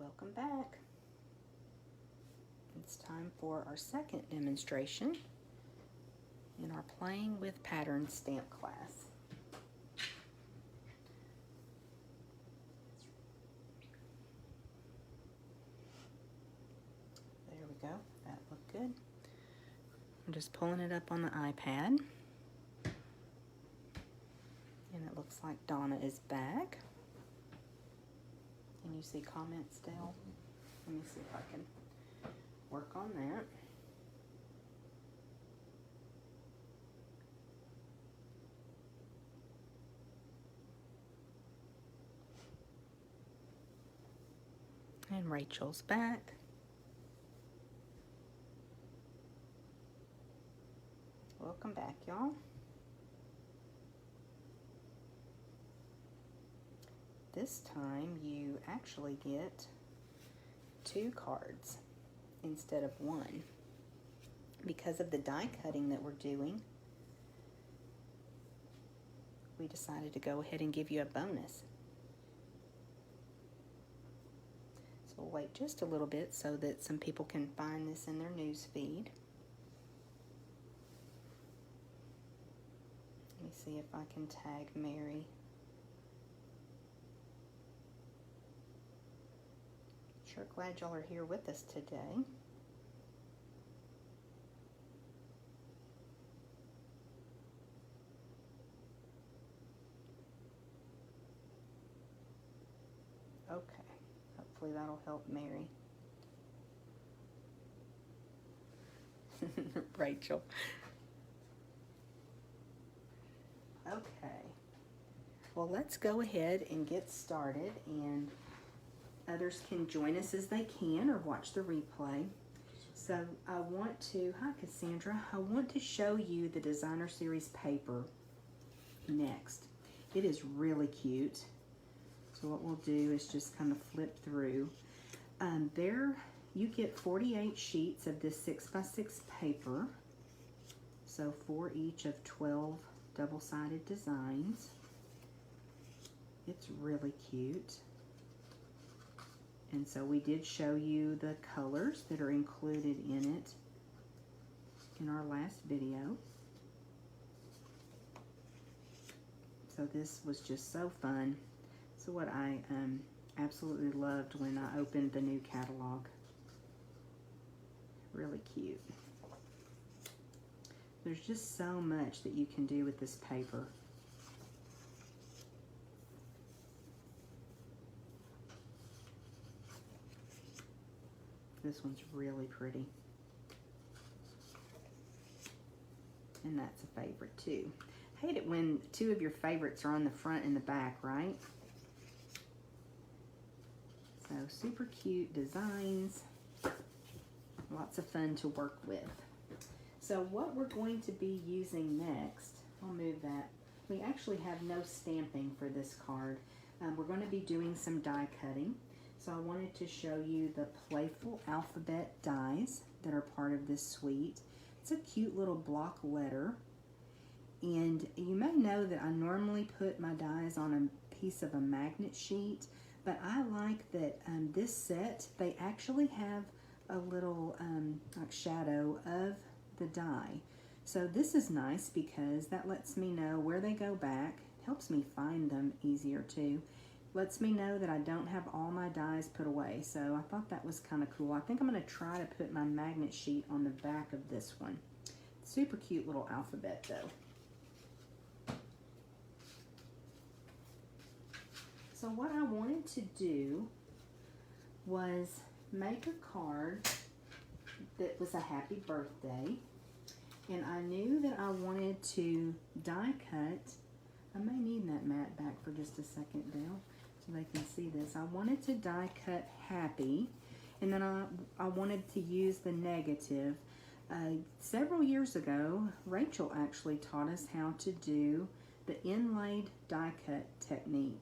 Welcome back. It's time for our second demonstration in our Playing with Patterns stamp class. There we go. That looked good. I'm just pulling it up on the iPad. And it looks like Donna is back. Can you see comments, Dale? Let me see if I can work on that. And Rachel's back. Welcome back, y'all. This time you actually get 2 cards instead of 1. Because of the die cutting that we're doing, we decided to go ahead and give you a bonus. So we'll wait just a little bit so that some people can find this in their news feed. Let me see if I can tag Mary. Sure glad y'all are here with us today. Okay, hopefully that'll help Mary. Rachel. Okay, well, let's go ahead and get started, and others can join us as they can or watch the replay. So I want to, hi Cassandra, I want to show you the Designer Series paper next. It is really cute. So what we'll do is just kind of flip through. There you get 48 sheets of this 6x6 paper. So 4 each of 12 double-sided designs. It's really cute. And so we did show you the colors that are included in it in our last video. So this was just so fun. So what I absolutely loved when I opened the new catalog. Really cute. There's just so much that you can do with this paper. This one's really pretty. And that's a favorite too. Hate it when 2 of your favorites are on the front and the back, right? So super cute designs. Lots of fun to work with. So what we're going to be using next, I'll move that. We actually have no stamping for this card. We're going to be doing some die cutting. So I wanted to show you the Playful Alphabet dies that are part of this suite. It's a cute little block letter. And you may know that I normally put my dies on a piece of a magnet sheet, but I like that this set, they actually have a little like shadow of the die. So this is nice because that lets me know where they go back, helps me find them easier too. Lets me know that I don't have all my dies put away. So I thought that was kind of cool. I think I'm going to try to put my magnet sheet on the back of this one. Super cute little alphabet though. So what I wanted to do was make a card that was a happy birthday. And I knew that I wanted to die cut. I may need that mat back for just a second, Dale, so they can see this. I wanted to die cut happy, and then I wanted to use the negative. Several years ago, Rachel actually taught us how to do the inlaid die cut technique.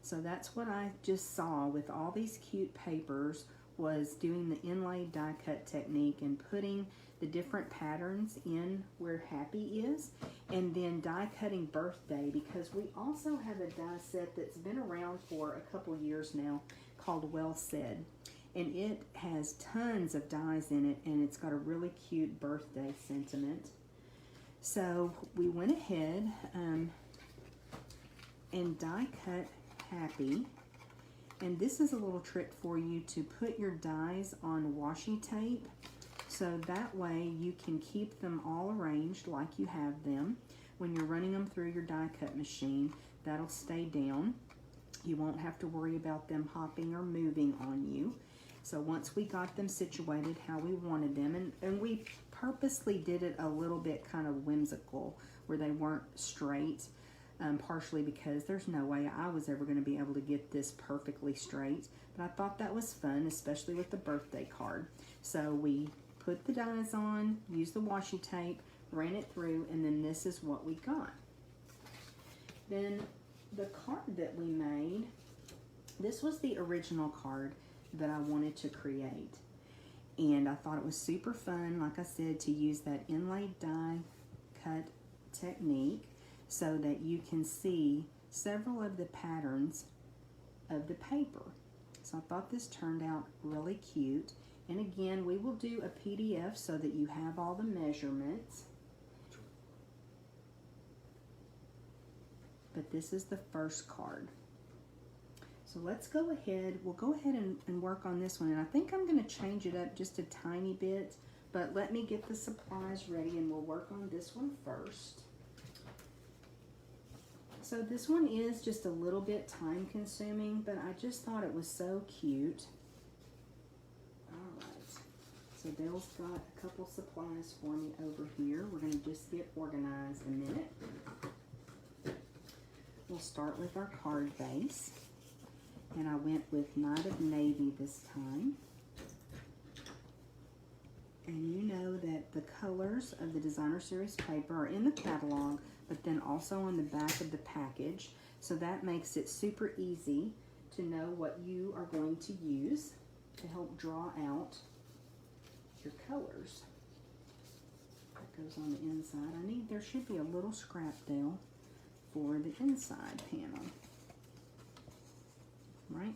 So that's what I just saw with all these cute papers was doing the inlaid die cut technique and putting the different patterns in where Happy is, and then die cutting Birthday, because we also have a die set that's been around for a couple years now called Well Said, and it has tons of dies in it, and it's got a really cute birthday sentiment. So we went ahead and die cut Happy. And this is a little trick for you to put your dies on washi tape, so that way you can keep them all arranged like you have them. When you're running them through your die cut machine, that'll stay down. You won't have to worry about them hopping or moving on you. So once we got them situated how we wanted them, and we purposely did it a little bit kind of whimsical where they weren't straight, partially because there's no way I was ever going to be able to get this perfectly straight, but I thought that was fun, especially with the birthday card. So we put the dies on, used the washi tape, ran it through, and then this is what we got. Then the card that we made, this was the original card that I wanted to create, and I thought it was super fun, like I said, to use that inlaid die cut technique so that you can see several of the patterns of the paper. So I thought this turned out really cute. And again, we will do a PDF so that you have all the measurements. But this is the first card. So let's go ahead, we'll go ahead and work on this one. And I think I'm gonna change it up just a tiny bit, but let me get the supplies ready and we'll work on this one first. So this one is just a little bit time consuming, but I just thought it was so cute. All right, so Dale's got a couple supplies for me over here. We're gonna just get organized a minute. We'll start with our card base. And I went with Night of Navy this time. And you know that the colors of the Designer Series paper are in the catalog, but then also on the back of the package. So that makes it super easy to know what you are going to use to help draw out your colors. That goes on the inside. There should be a little scrap Dale for the inside panel. Right?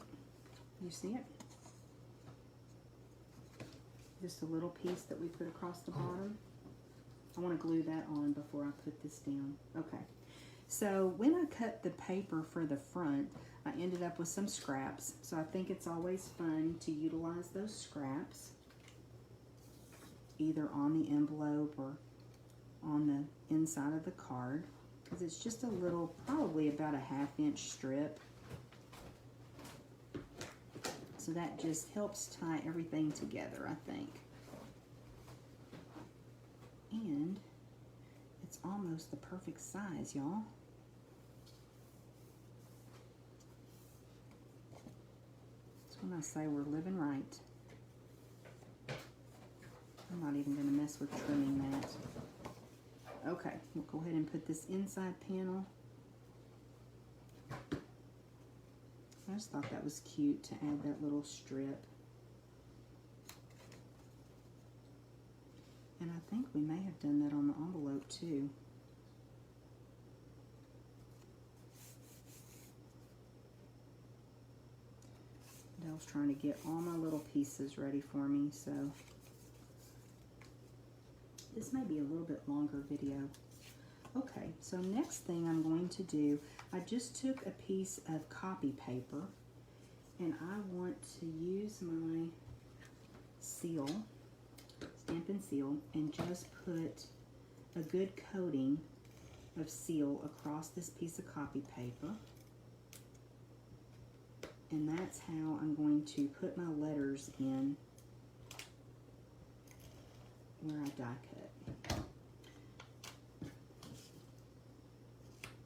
You see it? Just a little piece that we put across the bottom. I want to glue that on before I put this down. Okay. So when I cut the paper for the front, I ended up with some scraps. So I think it's always fun to utilize those scraps, either on the envelope or on the inside of the card, because it's just a little, probably about a 1/2 inch strip. So that just helps tie everything together, I think. And it's almost the perfect size, y'all. That's when I say we're living right. I'm not even going to mess with trimming that. Okay, we'll go ahead and put this inside panel. I just thought that was cute to add that little strip. And I think we may have done that on the envelope too. Dale's trying to get all my little pieces ready for me, so this may be a little bit longer video. Okay, so next thing I'm going to do, I just took a piece of copy paper and I want to use my seal, Stampin' Seal, and just put a good coating of seal across this piece of copy paper. And that's how I'm going to put my letters in where I die cut.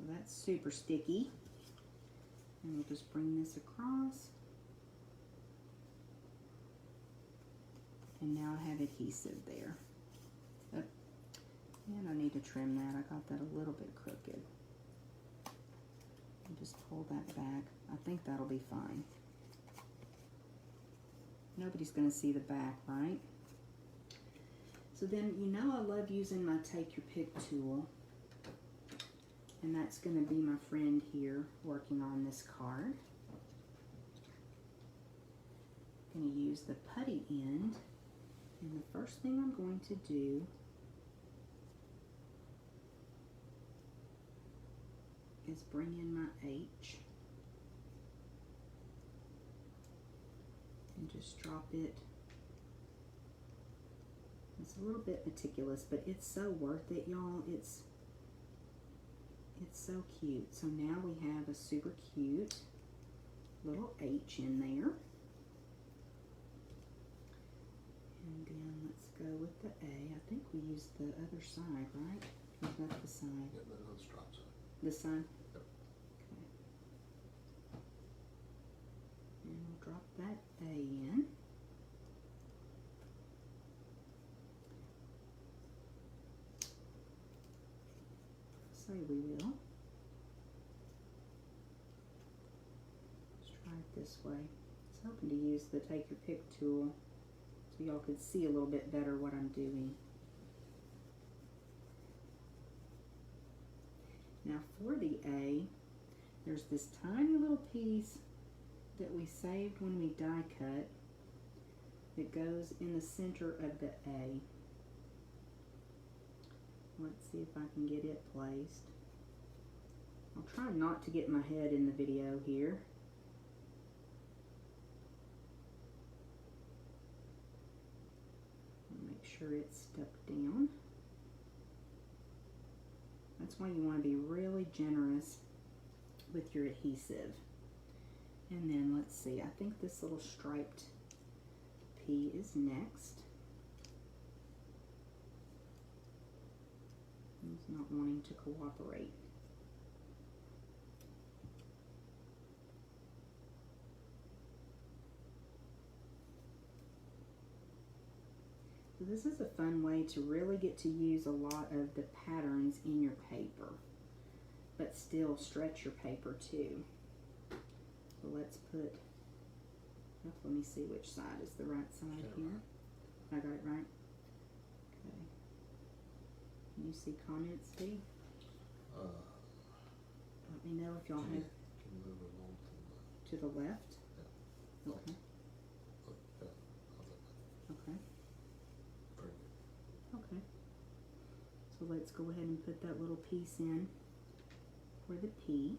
That's super sticky. And we'll just bring this across. And now I have adhesive there. Oh, and I need to trim that. I got that a little bit crooked. And just pull that back. I think that'll be fine. Nobody's going to see the back, right? So then, you know I love using my Take Your Pick tool. And that's going to be my friend here working on this card. I'm going to use the putty end. And the first thing I'm going to do is bring in my H. And just drop it. It's a little bit meticulous, but it's so worth it, y'all. It's so cute. So now we have a super cute little H in there. And then let's go with the A. I think we used the other side, right? Or is that the side? Yeah, no, the strap side. This side? Yep. Okay. And we'll drop that A in. Say we will. Let's try it this way. I was hoping to use the Take Your Pick tool so y'all could see a little bit better what I'm doing. Now for the A, there's this tiny little piece that we saved when we die cut that goes in the center of the A. Let's see if I can get it placed. I'll try not to get my head in the video here. Make sure it's stuck down. That's why you want to be really generous with your adhesive. And then let's see, I think this little striped P is next. He's not wanting to cooperate. So this is a fun way to really get to use a lot of the patterns in your paper, but still stretch your paper too. So let's put, let me see which side is the right side here. I got it right? Okay. Can you see comments, Steve? Let me know if y'all have Can you move it along to the left. Yeah. Okay. Yeah, how's that? Okay. Very good. Okay. So let's go ahead and put that little piece in for the P.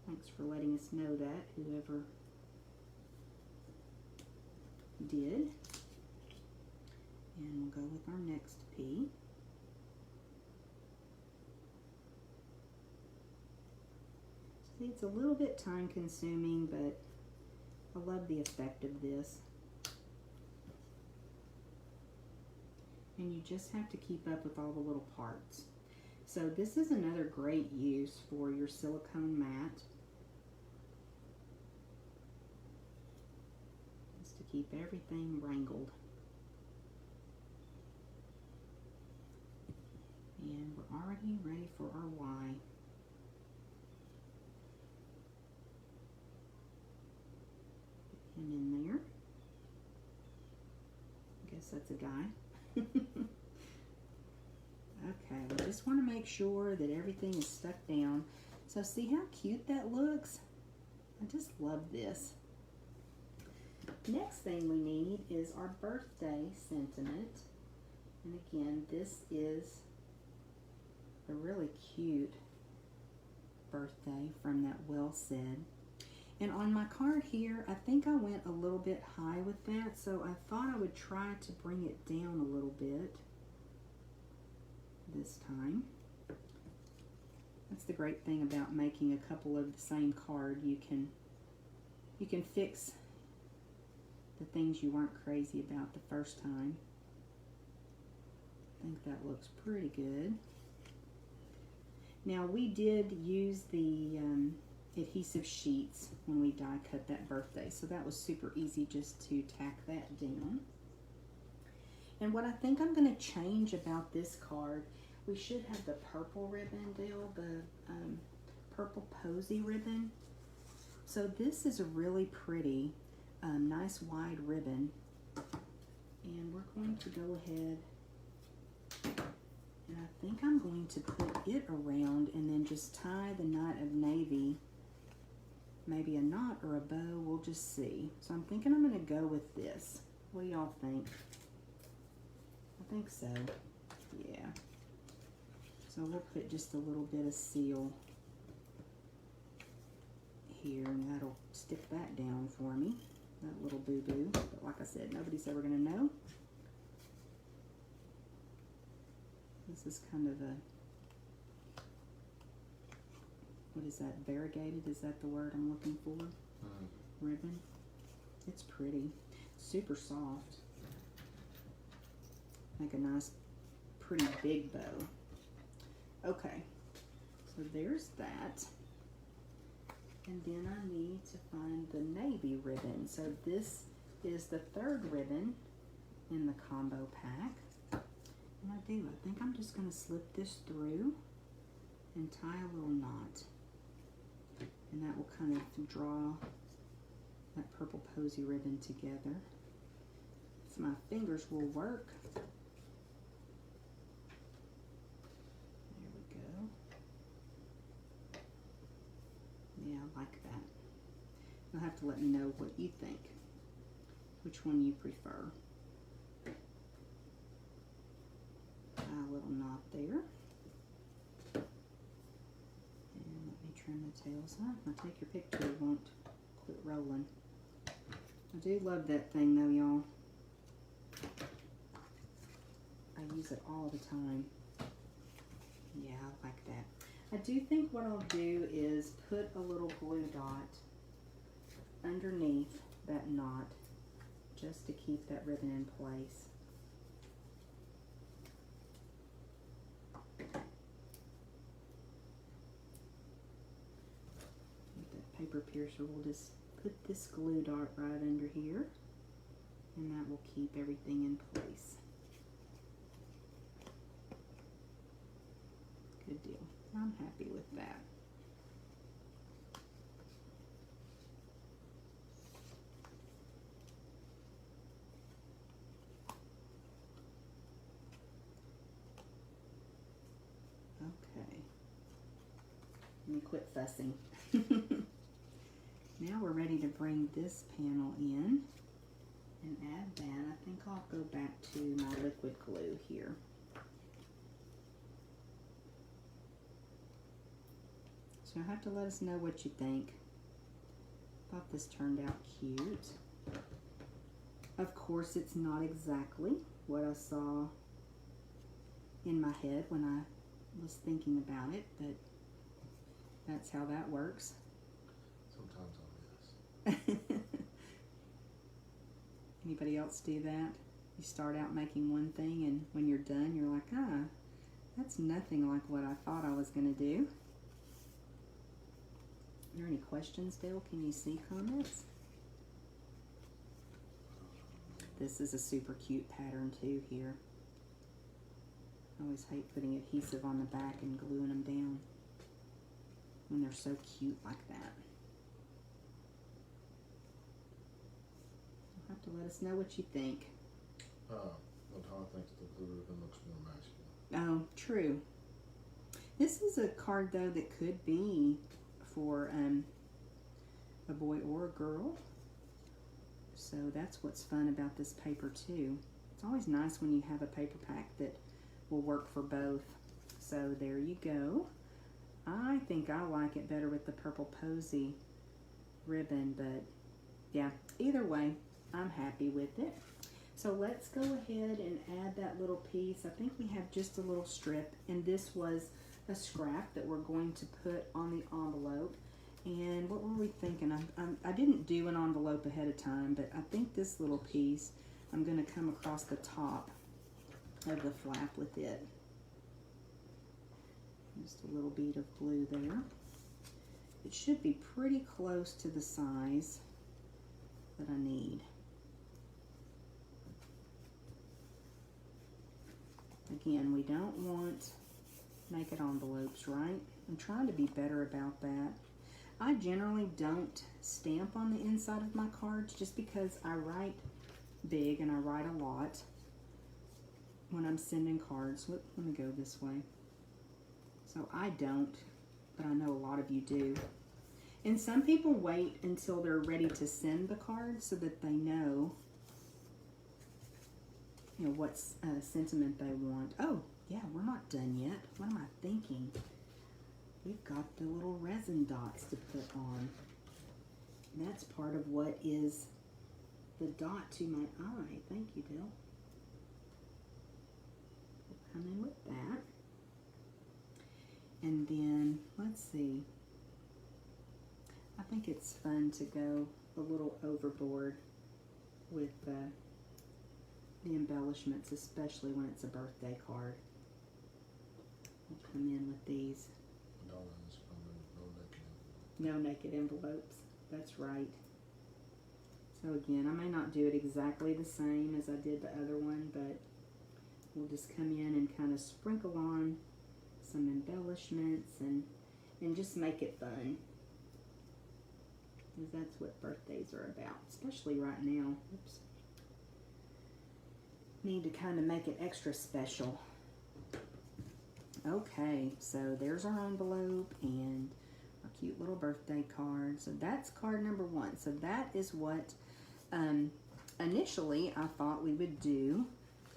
Thanks for letting us know that, whoever did. And we'll go with our next P. See, it's a little bit time consuming, but I love the effect of this. And you just have to keep up with all the little parts. So this is another great use for your silicone mat. Just to keep everything wrangled. And we're already ready for our Y. Put him in there. I guess that's a guy. Okay, we just want to make sure that everything is stuck down. So see how cute that looks? I just love this. Next thing we need is our birthday sentiment. And again, this is a really cute birthday from that Well Said. And on my card here, I think I went a little bit high with that, so I thought I would try to bring it down a little bit this time. That's the great thing about making a couple of the same card. You can fix the things you weren't crazy about the first time. I think that looks pretty good. Now we did use the adhesive sheets when we die cut that birthday, so that was super easy just to tack that down. And what I think I'm going to change about this card, we should have the purple ribbon, Dale, the purple posy ribbon. So this is a really pretty, nice wide ribbon. And we're going to go ahead, and I think I'm going to put it around and then just tie the knot of navy. Maybe a knot or a bow, we'll just see. So I'm thinking I'm going to go with this. What do y'all think? I think so, yeah. So we'll put just a little bit of seal here, and that'll stick that down for me, that little boo-boo. But like I said, nobody's ever going to know. This is kind of a, what is that, variegated? Is that the word I'm looking for? Ribbon. It's pretty. Super soft. Make a nice, pretty big bow. Okay, so there's that. And then I need to find the navy ribbon. So this is the third ribbon in the combo pack. And I think I'm just going to slip this through and tie a little knot. And that will kind of draw that purple posy ribbon together. If my fingers will work. There we go. Yeah, I like that. You'll have to let me know what you think. Which one you prefer. A little knot there. And let me trim the tails up. Now take your picture, it won't quit rolling. I do love that thing though, y'all. I use it all the time. Yeah, I like that. I do think what I'll do is put a little glue dot underneath that knot just to keep that ribbon in place. With that paper piercer, we'll just put this glue dot right under here, and that will keep everything in place. Good deal. I'm happy with that. Okay. Let me quit fussing. Now we're ready to bring this panel in and add that. I think I'll go back to my liquid glue here. So you'll have to let us know what you think. Thought this turned out cute. Of course, it's not exactly what I saw in my head when I was thinking about it, but that's how that works. Sometimes I'll miss. Anybody else do that? You start out making one thing, and when you're done, you're like, ah, that's nothing like what I thought I was going to do. Are there any questions, Dale? Can you see comments? This is a super cute pattern too here. I always hate putting adhesive on the back and gluing them down when they're so cute like that. You'll have to let us know what you think. Latanya thinks the blue ribbon looks more masculine. Oh, true. This is a card though that could be for a boy or a girl. So that's what's fun about this paper too. It's always nice when you have a paper pack that will work for both. So there you go. I think I like it better with the purple posy ribbon, but yeah, either way, I'm happy with it. So let's go ahead and add that little piece. I think we have just a little strip, and this was a scrap that we're going to put on the envelope. And what were we thinking? I didn't do an envelope ahead of time, but I think this little piece, I'm going to come across the top of the flap with it. Just a little bead of glue there. It should be pretty close to the size that I need. Again, we don't want naked envelopes, right? I'm trying to be better about that. I generally don't stamp on the inside of my cards just because I write big and I write a lot when I'm sending cards. Let me go this way. So I don't, but I know a lot of you do. And some people wait until they're ready to send the card so that they know, you know, what sentiment they want. Oh, yeah, we're not done yet. What am I thinking? We've got the little resin dots to put on. And that's part of what is the dot to my eye. Thank you, Dill. We'll come in with that. And then, let's see. I think it's fun to go a little overboard with the embellishments, especially when it's a birthday card. We'll come in with these. No naked envelopes. That's right. So again, I may not do it exactly the same as I did the other one, but we'll just come in and kind of sprinkle on some embellishments and just make it fun. Because that's what birthdays are about, especially right now. Oops. Need to kind of make it extra special. Okay, so there's our envelope and our cute little birthday card. So that's card number 1. So that is what initially I thought we would do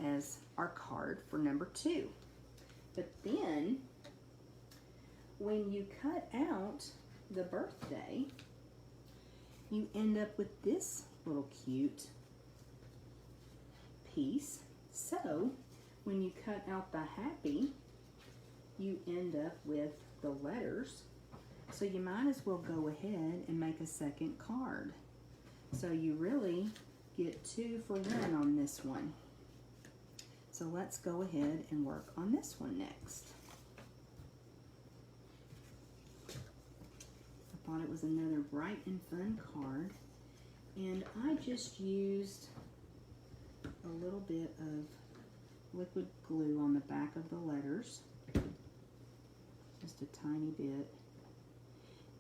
as our card for number 2. But then when you cut out the birthday, you end up with this little cute piece. So when you cut out the happy, you end up with the letters. So you might as well go ahead and make a second card. So you really get 2 for 1 on this one. So let's go ahead and work on this one next. I thought it was another bright and fun card. And I just used a little bit of liquid glue on the back of the letters. Just a tiny bit.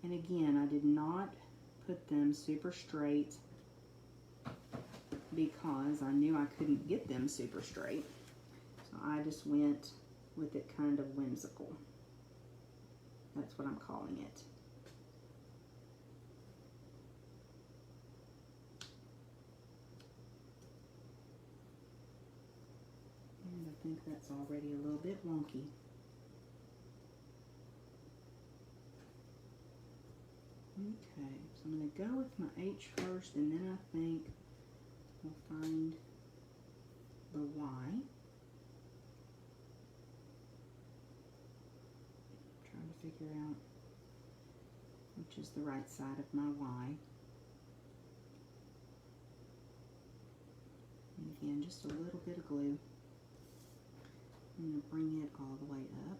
And again, I did not put them super straight because I knew I couldn't get them super straight. So I just went with it kind of whimsical. That's what I'm calling it. And I think that's already a little bit wonky. Okay, so I'm going to go with my H first, and then I think we'll find the Y. Trying to figure out which is the right side of my Y. And again, just a little bit of glue. I'm going to bring it all the way up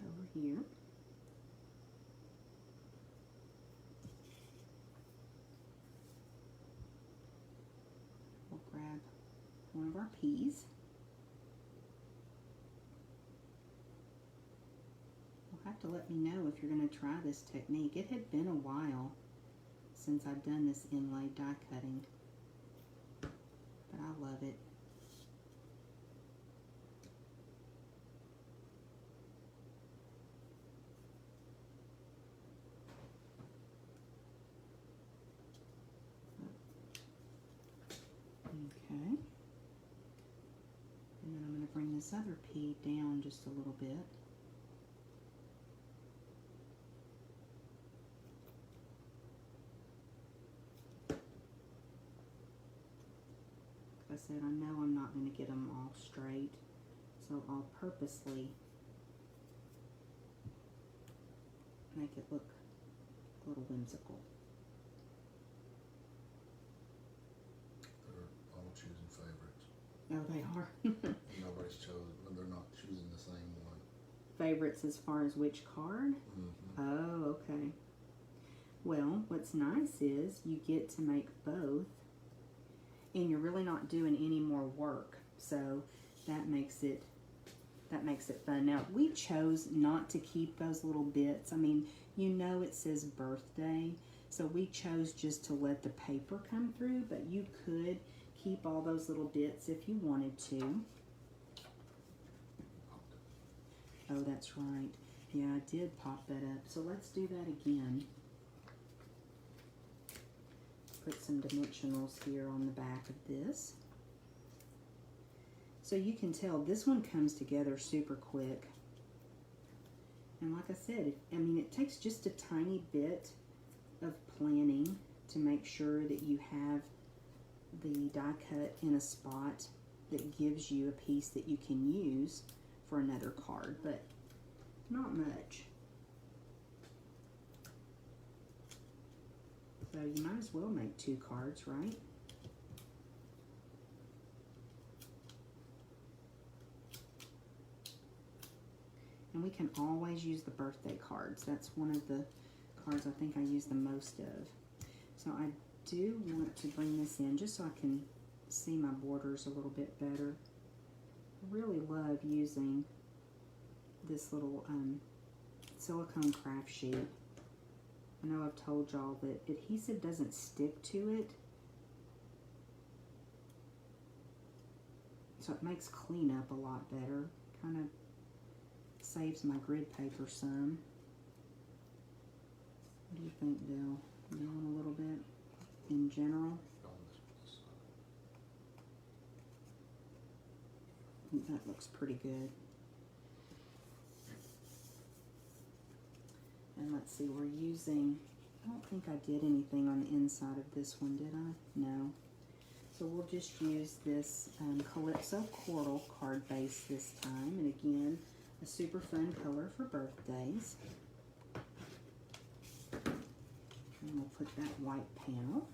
over here. We'll grab one of our P's. You'll have to let me know if you're going to try this technique. It had been a while since I've done this inlay die cutting, but I love it. Okay, and then I'm going to bring this other P down just a little bit. Like I said, I know I'm not going to get them all straight, so I'll purposely make it look a little whimsical. Oh, they are. Nobody's chosen. They're not choosing the same one. Favorites as far as which card? Mm-hmm. Oh, okay. Well, what's nice is you get to make both, and you're really not doing any more work. So that makes it that makes it fun. Now, we chose not to keep those little bits. I mean, you know it says birthday, so we chose just to let the paper come through, but you could keep all those little bits if you wanted to. Oh, that's right. Yeah, I did pop that up. So let's do that again. Put some dimensionals here on the back of this. So you can tell this one comes together super quick. And like I said, I mean, it takes just a tiny bit of planning to make sure that you have the die cut in a spot that gives you a piece that you can use for another card, but not much. So you might as well make 2 cards, right? And we can always use the birthday cards. That's one of the cards I think I use the most of. So I do want to bring this in just so I can see my borders a little bit better. I really love using this little silicone craft sheet. I know I've told y'all that adhesive doesn't stick to it, so it makes cleanup a lot better. Kind of saves my grid paper some. What do you think, Bill? Down a little bit in general? I think that looks pretty good. And let's see, we're using, I don't think I did anything on the inside of this one, did I? No. So we'll just use this Calypso Coral card base this time. And again, a super fun color for birthdays. And we'll put that white panel.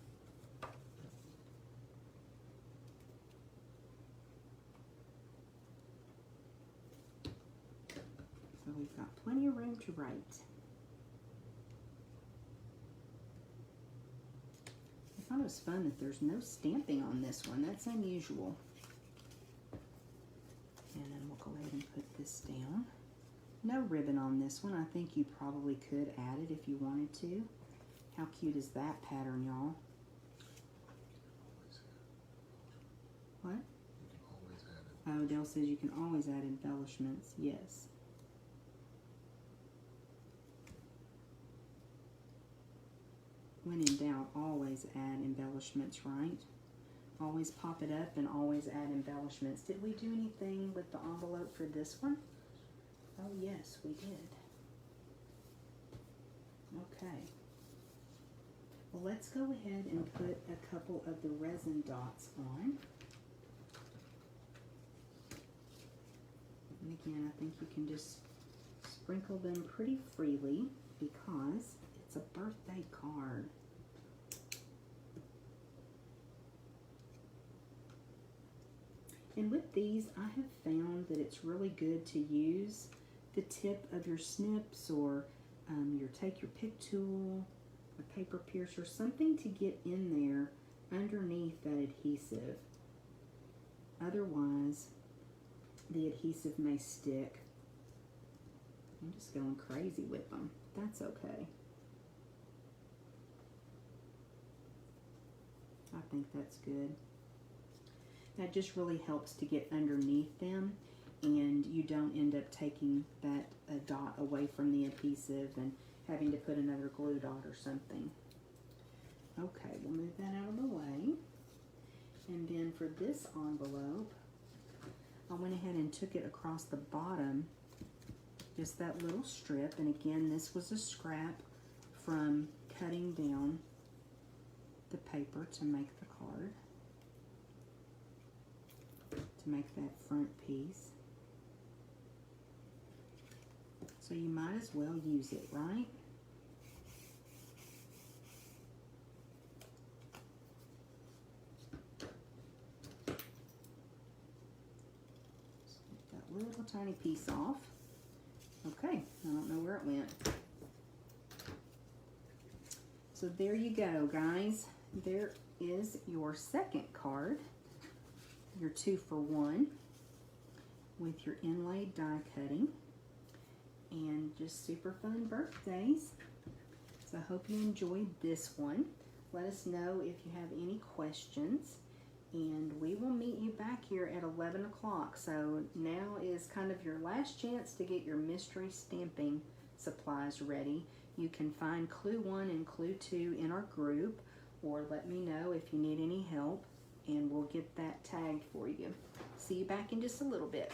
So we've got plenty of room to write. I thought it was fun that there's no stamping on this one. That's unusual. And then we'll go ahead and put this down. No ribbon on this one. I think you probably could add it if you wanted to. How cute is that pattern, y'all? What? Oh, Dale says you can always add embellishments. Yes. When in doubt, always add embellishments, right? Always pop it up and always add embellishments. Did we do anything with the envelope for this one? Oh yes, we did. Okay. Well, let's go ahead and put a couple of the resin dots on. And again, I think you can just sprinkle them pretty freely because it's a birthday card. And with these, I have found that it's really good to use the tip of your snips or your take your pick tool, a paper piercer, something to get in there underneath that adhesive. Otherwise, the adhesive may stick. I'm just going crazy with them. That's okay. I think that's good. That just really helps to get underneath them, and you don't end up taking that dot away from the adhesive and having to put another glue dot or something. Okay, we'll move that out of the way. And then for this envelope, I went ahead and took it across the bottom, just that little strip. And again, this was a scrap from cutting down the paper to make the card, to make that front piece. So you might as well use it, right? Get that little tiny piece off. Okay, I don't know where it went. So there you go, guys. There is your second card. Your 2-for-1. with your inlaid die cutting and just super fun birthdays. So I hope you enjoyed this one. Let us know if you have any questions, and we will meet you back here at 11 o'clock. So now is kind of your last chance to get your mystery stamping supplies ready. You can find Clue 1 and Clue 2 in our group, or let me know if you need any help, and we'll get that tagged for you. See you back in just a little bit.